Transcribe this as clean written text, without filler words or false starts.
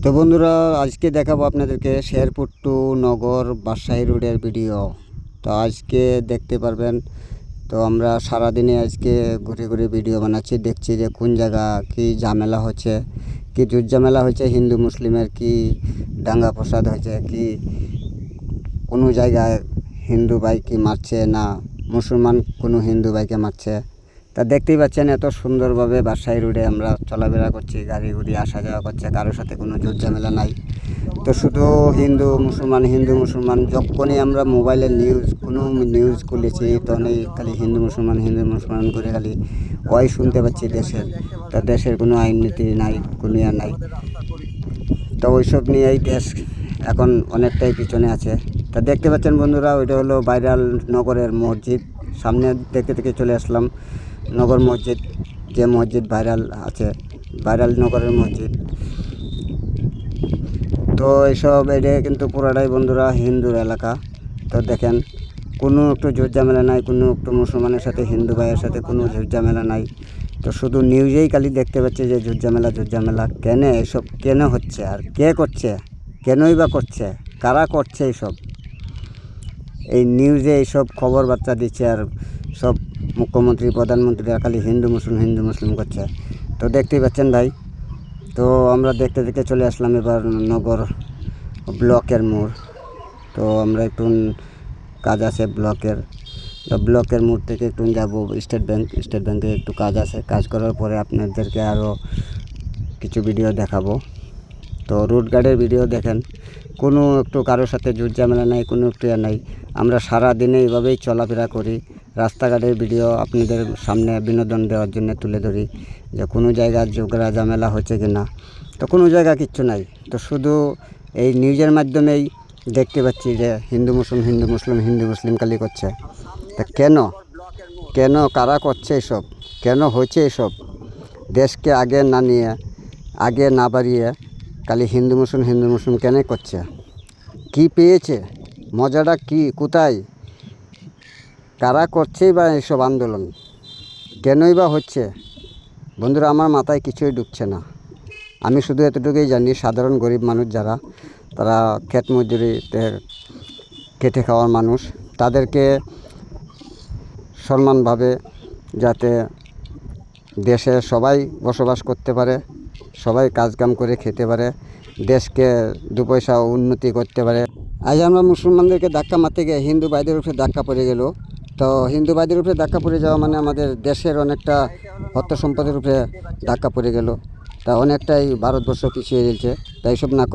তো বন্ধুরা, আজকে দেখাবো আপনাদেরকে শেরপুর টু নগর বাদশাহী রোডের ভিডিও। তো আজকে দেখতে পারবেন। তো আমরা সারাদিনে আজকে ঘুরে ঘুরে ভিডিও বানাচ্ছি, দেখছি যে কোন জায়গা কি ঝামেলা হচ্ছে, কি ঝামেলা হচ্ছে, হিন্দু মুসলিমের কি দাঙ্গা ফসাদ হয়েছে, কি কোনো জায়গায় হিন্দু ভাই কি মারছে না মুসলমান কোনো হিন্দু ভাইকে মারছে। তা দেখতেই পাচ্ছেন এত সুন্দরভাবে বাদশাহী রোডে আমরা চলাফেরা করছি, গাড়ি ঘুড়ি আসা যাওয়া করছে, কারোর সাথে কোনো ঝামেলা নাই। তো শুধু হিন্দু মুসলমান যখনই আমরা মোবাইলে কোনো নিউজ খুলেছি তখনই খালি হিন্দু মুসলমান করে খালি ওই শুনতে পাচ্ছি দেশের। তা দেশের কোনো আইন নীতি নাই, কোনো ইয়া নাই। তো ওইসব নিয়েই দেশ এখন অনেকটাই পিছনে আছে। তা দেখতে পাচ্ছেন বন্ধুরা, ওইটা হলো ভাইরাল নগরের মসজিদ। সামনে দেখতে দেখতে চলে আসলাম নগর মসজিদ, যে মসজিদ ভাইরাল আছে, ভাইরাল নগরের মসজিদ। তো এইসব এটা কিন্তু পুরাটাই বন্ধুরা হিন্দুর এলাকা। তো দেখেন কোনো একটু ঝামেলা নাই, কোনো একটু মুসলমানের সাথে হিন্দু ভাইয়ের সাথে কোনো ঝামেলা নাই। তো শুধু নিউজেই খালি দেখতে পাচ্ছি যে ঝামেলা কেন, এসব কেন হচ্ছে, আর কে করছে, কেনই বা করছে, কারা করছে এইসব। এই নিউজে এইসব খবর বার্তা দিচ্ছে, আর সব মুখ্যমন্ত্রী প্রধানমন্ত্রীরা খালি হিন্দু মুসলিম করছে। তো দেখতেই পাচ্ছেন ভাই। তো আমরা দেখতে দেখতে চলে আসলাম এবার নগর ব্লকের মোড়। তো আমরা একটু কাজ আছে ব্লকের, তো ব্লকের মোড় থেকে একটু যাব স্টেট ব্যাংকে একটু কাজ আছে। কাজ করার পরে আপনাদেরকে আরও কিছু ভিডিও দেখাবো। তো রোড গার্ডের ভিডিও দেখেন, কোনো একটু কারোর সাথে ঝামেলা নাই, কোনো একটু নাই। আমরা সারা দিনে এইভাবেই চলাফেরা করি। রাস্তাঘাটের ভিডিও আপনাদের সামনে বিনোদন দেওয়ার জন্য তুলে ধরি, যে কোনো জায়গায় ঝামেলা হচ্ছে কি না। তো কোনো জায়গা কিচ্ছু নাই। তো শুধু এই নিউজের মাধ্যমেই দেখতে পাচ্ছি যে হিন্দু মুসলিম খালি করছে। তা কেন কারা করছে এসব, কেন হয়েছে এসব? দেশকে আগে না নিয়ে, আগে না বাড়িয়ে খালি হিন্দু মুসলিম কেন করছে? কি পেয়েছে, মজাটা কি, কোথায়, কারা করছেই বা এইসব আন্দোলন, কেনই বা হচ্ছে? বন্ধুরা, আমার মাথায় কিছুই ঢুকছে না। আমি শুধু এতটুকুই জানি, সাধারণ গরিব মানুষ যারা, তারা ক্ষেত মজুরিতে খেটে খাওয়ার মানুষ, তাদেরকে সম্মানভাবে যাতে দেশে সবাই বসবাস করতে পারে, সবাই কাজকাম করে খেতে পারে, দেশকে দু পয়সা উন্নতি করতে পারে। আজ আমরা মুসলমানদেরকে ধাক্কা মারতে গিয়ে হিন্দু ভাইদের উপরে ধাক্কা পড়ে গেল। তো হিন্দু ভাইদের উপরে ধাক্কা পড়ে যাওয়া মানে আমাদের দেশের অনেকটা অর্থ সম্পদের উপরে ধাক্কা পড়ে গেল। তা অনেকটাই ভারতবর্ষ পিছিয়ে গেছে। তাই সব না করে